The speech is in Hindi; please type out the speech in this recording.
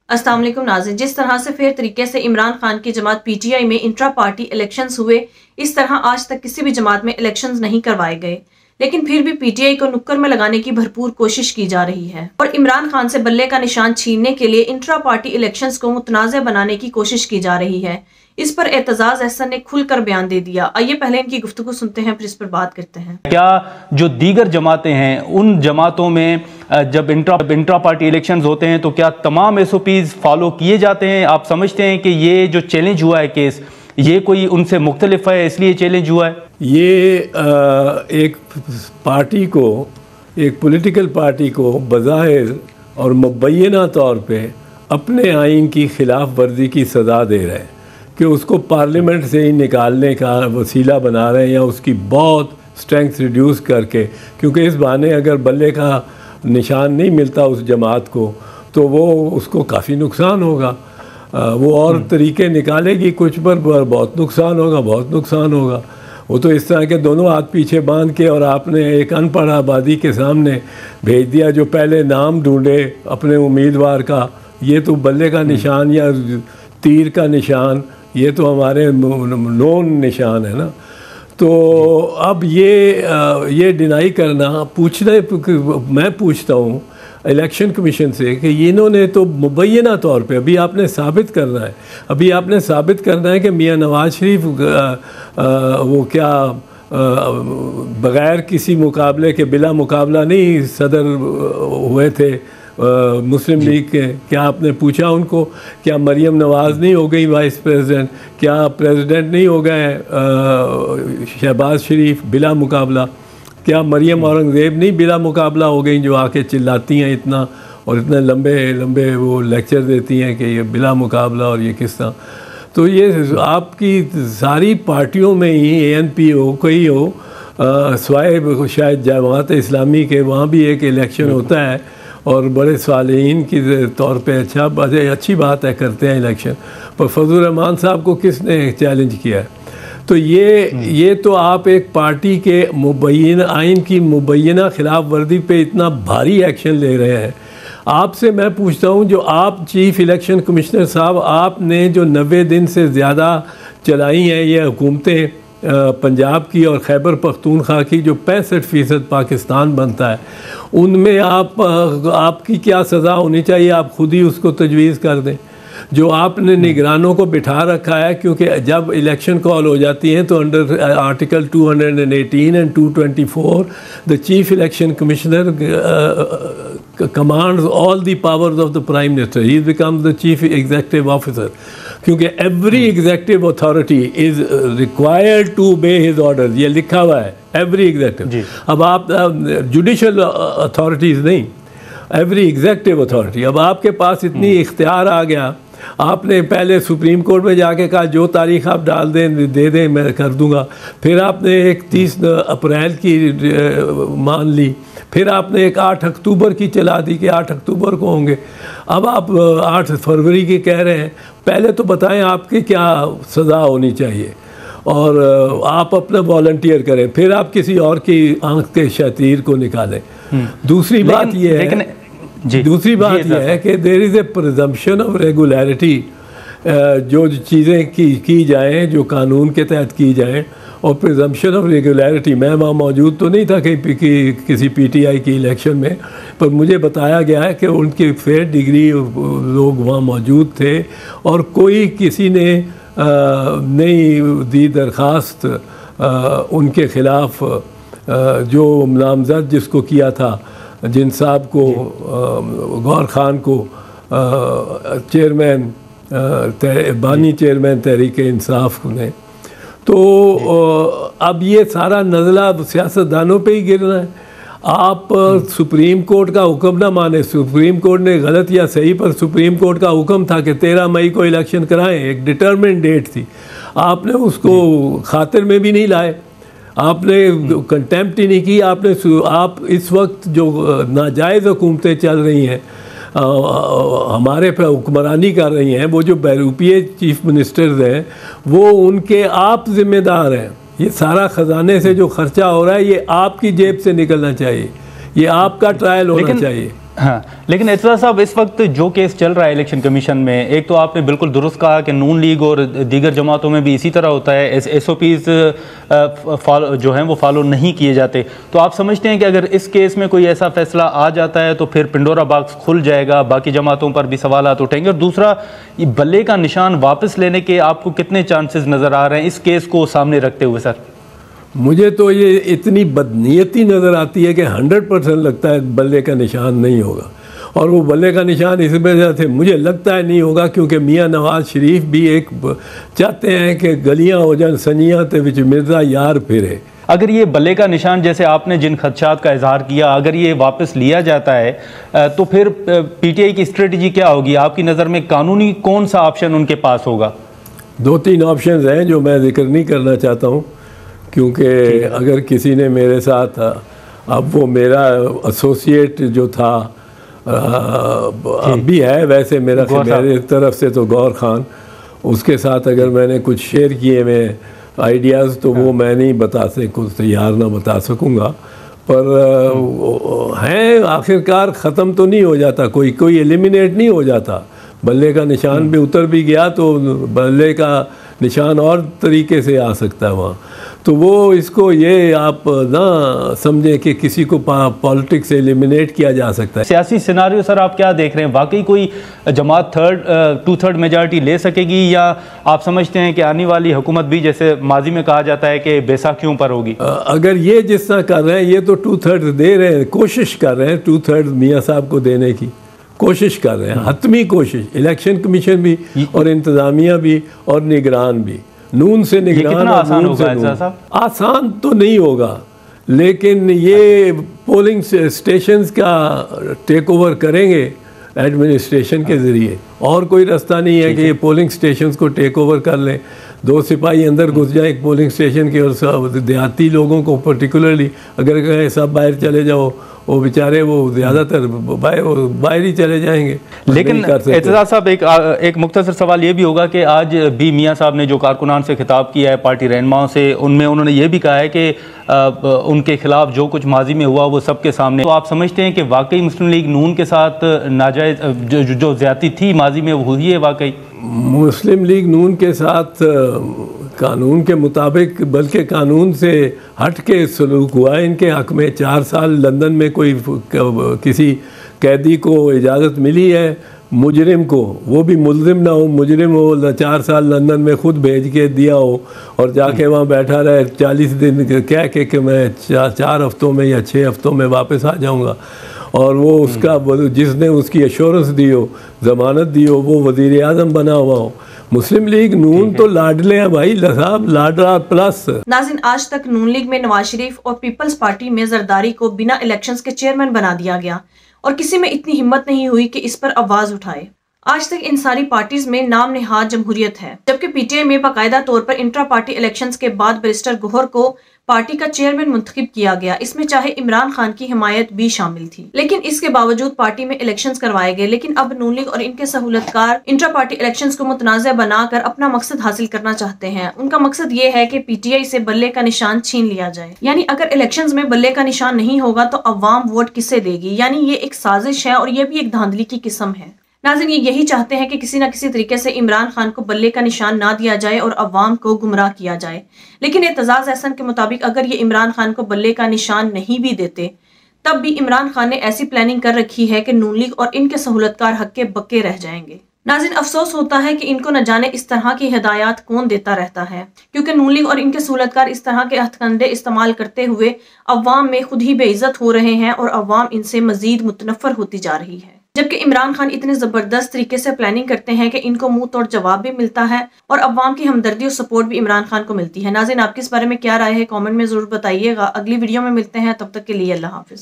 अस्सलाम वालेकुम नाज़रीन, जिस तरह से फेयर तरीके से इमरान खान की जमात पीटीआई में इंट्रा पार्टी इलेक्शंस हुए, इस तरह आज तक किसी भी जमात में इलेक्शंस नहीं करवाए गए, लेकिन फिर भी पीटीआई को नुक्कड़ में लगाने की भरपूर कोशिश की जा रही है और इमरान खान से बल्ले का निशान छीनने के लिए इंट्रा पार्टी इलेक्शंस को मुतनाज़ बनाने की कोशिश की जा रही है। इस पर एतजाज अहसन ने खुलकर बयान दे दिया। आइए पहले इनकी गुफ्तगू सुनते हैं, फिर इस पर बात करते हैं। क्या जो दीगर जमातें हैं उन जमातों में जब इंट्रा पार्टी इलेक्शंस होते हैं तो क्या तमाम एसओपीज फॉलो किए जाते हैं? आप समझते हैं कि ये जो चैलेंज हुआ है केस, ये कोई उनसे मुख्तलिफ है इसलिए चैलेंज हुआ है? ये एक पार्टी को, एक पॉलिटिकल पार्टी को बज़ाहिर और मुबैना तौर पे अपने आइन की खिलाफ वर्जी की सज़ा दे रहे हैं कि उसको पार्लियामेंट से ही निकालने का वसीला बना रहे हैं या उसकी बहुत स्ट्रेंथ रिड्यूस करके, क्योंकि इस बहाने अगर बल्ले का निशान नहीं मिलता उस जमात को तो वो उसको काफ़ी नुकसान होगा। वो और तरीके निकालेगी कुछ पर बहुत नुकसान होगा, बहुत नुकसान होगा। वो तो इस तरह के दोनों हाथ पीछे बांध के और आपने एक अनपढ़ आबादी के सामने भेज दिया जो पहले नाम ढूंढे अपने उम्मीदवार का। ये तो बल्ले का निशान या तीर का निशान, ये तो हमारे नोन निशान है ना। तो अब ये डिनाई करना, मैं पूछता हूँ इलेक्शन कमीशन से कि इन्होंने तो मुबैना तौर पे अभी आपने साबित करना है, अभी आपने साबित करना है कि मियाँ नवाज शरीफ वो क्या बग़ैर किसी मुकाबले के, बिला मुकाबला नहीं सदर हुए थे मुस्लिम लीग के। क्या आपने पूछा उनको? क्या मरियम नवाज़ नहीं हो गई वाइस प्रेसिडेंट? क्या प्रेसिडेंट नहीं हो गए शहबाज शरीफ बिला मुकाबला? क्या मरियम औरंगज़ेब नहीं बिला मुकाबला हो गई जो आके चिल्लाती हैं इतना और इतने लंबे लंबे वो लेक्चर देती हैं कि ये बिला मुकाबला और ये किस तरह? तो ये आपकी सारी पार्टियों में ही ANP हो, कोई हो, स्वाय शायद जमात इस्लामी के, वहाँ भी एक इलेक्शन होता है और बड़े सालेहीन की तौर पे अच्छी बात है, करते हैं इलेक्शन। पर फजल रहमान साहब को किसने चैलेंज किया है? तो ये तो आप एक पार्टी के मुबैना आइन की मुबैना खिलाफ वर्दी पे इतना भारी एक्शन ले रहे हैं। आपसे मैं पूछता हूँ, जो आप चीफ इलेक्शन कमिश्नर साहब, आपने जो 90 दिन से ज़्यादा चलाई हैं ये हुकूमतें पंजाब की और खैबर पख्तूनख्वा की, जो 65% पाकिस्तान बनता है, उनमें आपकी क्या सज़ा होनी चाहिए? आप खुद ही उसको तजवीज़ कर दें। जो आपने निगरानों को बिठा रखा है, क्योंकि जब इलेक्शन कॉल हो जाती हैं तो under article 218 and 224 the chief election commissioner commands all the powers of the prime minister, he becomes the chief executive officer, क्योंकि every executive authority is required to obey his orders, ये लिखा हुआ है, एवरी एग्जीक्यूटिव। अब आप जुडिशल अथॉरिटीज़ नहीं, एवरी एग्जीक्यूटिव अथॉरिटी। अब आपके पास इतनी इख्तियार आ गया, आपने पहले सुप्रीम कोर्ट में जाके कहा जो तारीख आप डाल दें दे दें मैं कर दूंगा, फिर आपने एक 30 अप्रैल की मान ली, फिर आपने एक 8 अक्टूबर की चला दी कि 8 अक्टूबर को होंगे। अब आप 8 फरवरी की कह रहे हैं। पहले तो बताएं आपकी क्या सज़ा होनी चाहिए और आप अपना वॉलंटियर करें, फिर आप किसी और की आंख के शतीर को निकालें। दूसरी बात यह है, दूसरी बात यह है कि there is a presumption of regularity. जो चीज़ें की जाएँ जो कानून के तहत की जाएँ, और प्रिजम्पशन ऑफ रेगुलरिटी, मैं वहाँ मौजूद तो नहीं था कि किसी PTI की इलेक्शन में, पर मुझे बताया गया है कि उनके फेयर डिग्री लोग वहाँ मौजूद थे और कोई किसी ने नहीं दी दरख्वास्त उनके ख़िलाफ़, जो नामज़द जिसको किया था जिन साहब को, गौर खान को चेयरमैन बानी चेयरमैन तहरीक इंसाफ ने। तो अब ये सारा नज़ला सियासतदानों पे ही गिरना है। आप सुप्रीम कोर्ट का हुक्म ना माने, सुप्रीम कोर्ट ने गलत या सही, पर सुप्रीम कोर्ट का हुक्म था कि 13 मई को इलेक्शन कराएं, एक डिटरमिन्ड डेट थी, आपने उसको खातिर में भी नहीं लाए, आपने कंटेम्प्ट ही नहीं की। आप इस वक्त जो नाजायज़ हुकूमतें चल रही हैं, हमारे पे हुक्मरानी कर रही हैं, वो जो बैरूपीय चीफ मिनिस्टर्स हैं वो उनके आप ज़िम्मेदार हैं। ये सारा ख़जाने से जो खर्चा हो रहा है ये आपकी जेब से निकलना चाहिए, ये आपका ट्रायल होना चाहिए। हाँ, लेकिन एतजाज साहब, इस वक्त जो केस चल रहा है इलेक्शन कमीशन में, एक तो आपने बिल्कुल दुरुस्त कहा कि नून लीग और दीगर जमातों में भी इसी तरह होता है, SOPs जो हैं वो फॉलो नहीं किए जाते। तो आप समझते हैं कि अगर इस केस में कोई ऐसा फैसला आ जाता है तो फिर पिंडोरा बॉक्स खुल जाएगा, बाकी जमातों पर भी सवालात उठेंगे? और दूसरा, ये बल्ले का निशान वापस लेने के आपको कितने चांसेस नज़र आ रहे हैं इस केस को सामने रखते हुए? सर, मुझे तो ये इतनी बदनीयती नज़र आती है कि 100% लगता है बल्ले का निशान नहीं होगा। और वो बल्ले का निशान इस वजह से मुझे लगता है नहीं होगा क्योंकि मियाँ नवाज शरीफ भी एक चाहते हैं कि गलियाँ हो जान सनियाँ ते विच मिर्ज़ा यार फिरे। अगर ये बल्ले का निशान, जैसे आपने जिन खदशात का इजहार किया, अगर ये वापस लिया जाता है तो फिर PTI की स्ट्रेटजी क्या होगी? आपकी नज़र में कानूनी कौन सा ऑप्शन उनके पास होगा? 2-3 ऑप्शंस हैं जो मैं जिक्र नहीं करना चाहता हूँ, क्योंकि अगर किसी ने मेरे साथ, अब वो मेरा एसोसिएट जो था अब भी है वैसे मेरे तरफ से तो गौर खान, उसके साथ अगर मैंने कुछ शेयर किए मैं आइडियाज़ तो वो मैं नहीं बता कुछ तैयार ना बता सकूँगा, पर हैं आखिरकार ख़त्म तो नहीं हो जाता, कोई एलिमिनेट नहीं हो जाता। बल्ले का निशान भी उतर भी गया तो बल्ले का निशान और तरीके से आ सकता है वहाँ। तो वो इसको ये आप ना समझें कि किसी को पॉलिटिक्स से एलिमिनेट किया जा सकता है। सियासी सिनारियो सर आप क्या देख रहे हैं? वाकई कोई जमात 2/3 मेजॉरिटी ले सकेगी, या आप समझते हैं कि आने वाली हुकूमत भी, जैसे माजी में कहा जाता है कि बैसाखियों पर होगी? अगर ये जिस तरह कर रहे हैं, ये तो 2/3 दे रहे हैं, कोशिश कर रहे हैं 2/3 मियाँ साहब को देने की कोशिश कर रहे हैं, हतमी कोशिश। इलेक्शन कमीशन भी और इंतज़ामिया भी और निगरान भी, नून से निगरान, आसान होगा? आसान तो नहीं होगा, लेकिन ये पोलिंग स्टेशंस का टेक ओवर करेंगे एडमिनिस्ट्रेशन के ज़रिए, और कोई रास्ता नहीं है कि ये पोलिंग स्टेशंस को टेक ओवर कर लें। 2 सिपाही अंदर घुस जाए एक पोलिंग स्टेशन के, और सब देहाती लोगों को पर्टिकुलरली अगर कहें सब बाहर चले जाओ, वो बेचारे वो ज़्यादातर बाहर ही चले जाएंगे। लेकिन एतजाज साहब, एक मुख्तसर सवाल ये भी होगा कि आज भी मियाँ साहब ने जो कारकुनान से खिताब किया है, पार्टी रहनुमाओं से, उनमें उन्होंने ये भी कहा है कि उनके खिलाफ जो कुछ माजी में हुआ वो सबके सामने। तो आप समझते हैं कि वाकई मुस्लिम लीग नून के साथ नाजायज़ जो ज़्यादती थी माजी में वो हुई है? वाकई मुस्लिम लीग नून के साथ कानून के मुताबिक, बल्कि कानून से हट के सलूक हुआ है इनके हक़ में। 4 साल लंदन में कोई किसी कैदी को इजाज़त मिली है, मुजरिम को, वो भी मुल्ज़िम ना हो, मुजरिम हो, 4 साल लंदन में ख़ुद भेज के दिया हो और जाके वहाँ बैठा रहे 40 दिन कह के कि मैं 4 हफ्तों में या 6 हफ्तों में वापस आ जाऊँगा, और वो उसका जिसने उसकी एश्योरेंस दी हो, ज़मानत दी हो, वो वज़ीर आज़म बना हुआ हो। मुस्लिम लीग नून तो लाडले हैं भाई साहब, लाडला प्लस। नाज़रीन, आज तक नून लीग में नवाज शरीफ और पीपल्स पार्टी में जरदारी को बिना इलेक्शंस के चेयरमैन बना दिया गया और किसी में इतनी हिम्मत नहीं हुई कि इस पर आवाज उठाए। आज तक इन सारी पार्टीज में नाम नेहाद जमहूरियत है, जबकि PTI में बाकायदा तौर पर इंट्रा पार्टी इलेक्शंस के बाद बैरिस्टर गौहर को पार्टी का चेयरमैन मुंतखब किया गया। इसमें चाहे इमरान खान की हिमायत भी शामिल थी, लेकिन इसके बावजूद पार्टी में इलेक्शंस करवाए गए। लेकिन अब नून लीग और इनके सहूलतकार इंट्रा पार्टी इलेक्शंस को मुतनाज़ा बनाकर अपना मकसद हासिल करना चाहते हैं। उनका मकसद ये है कि PTI से बल्ले का निशान छीन लिया जाए। यानी अगर इलेक्शंस में बल्ले का निशान नहीं होगा तो अवाम वोट किसे देगी? यानी ये एक साजिश है और ये भी एक धांधली की किस्म है। नाज़रीन, ये यही चाहते हैं कि किसी न किसी तरीके से इमरान खान को बल्ले का निशान ना दिया जाए और अवाम को गुमराह किया जाए। लेकिन एतजाज एहसन के मुताबिक अगर ये इमरान खान को बल्ले का निशान नहीं भी देते, तब भी इमरान खान ने ऐसी प्लानिंग कर रखी है कि नून लीग और इनके सहूलतकार हक्के बक्के रह जाएंगे। नाज़रीन, अफसोस होता है कि इनको न जाने इस तरह की हिदायत कौन देता रहता है, क्योंकि नून लीग और इनके सहूलतकार इस तरह के हथकंडे इस्तेमाल करते हुए अवाम में खुद ही बेइज्जत हो रहे हैं और अवाम इनसे मजीद मुतनफ़र होती जा रही है। जबकि इमरान खान इतने जबरदस्त तरीके से प्लानिंग करते हैं कि इनको मुंह तोड़ जवाब भी मिलता है और अवाम की हमदर्दी और सपोर्ट भी इमरान खान को मिलती है। नाज़रीन, आपकी इस बारे में क्या राय है? कमेंट में जरूर बताइएगा। अगली वीडियो में मिलते हैं, तब तक के लिए अल्लाह हाफिज।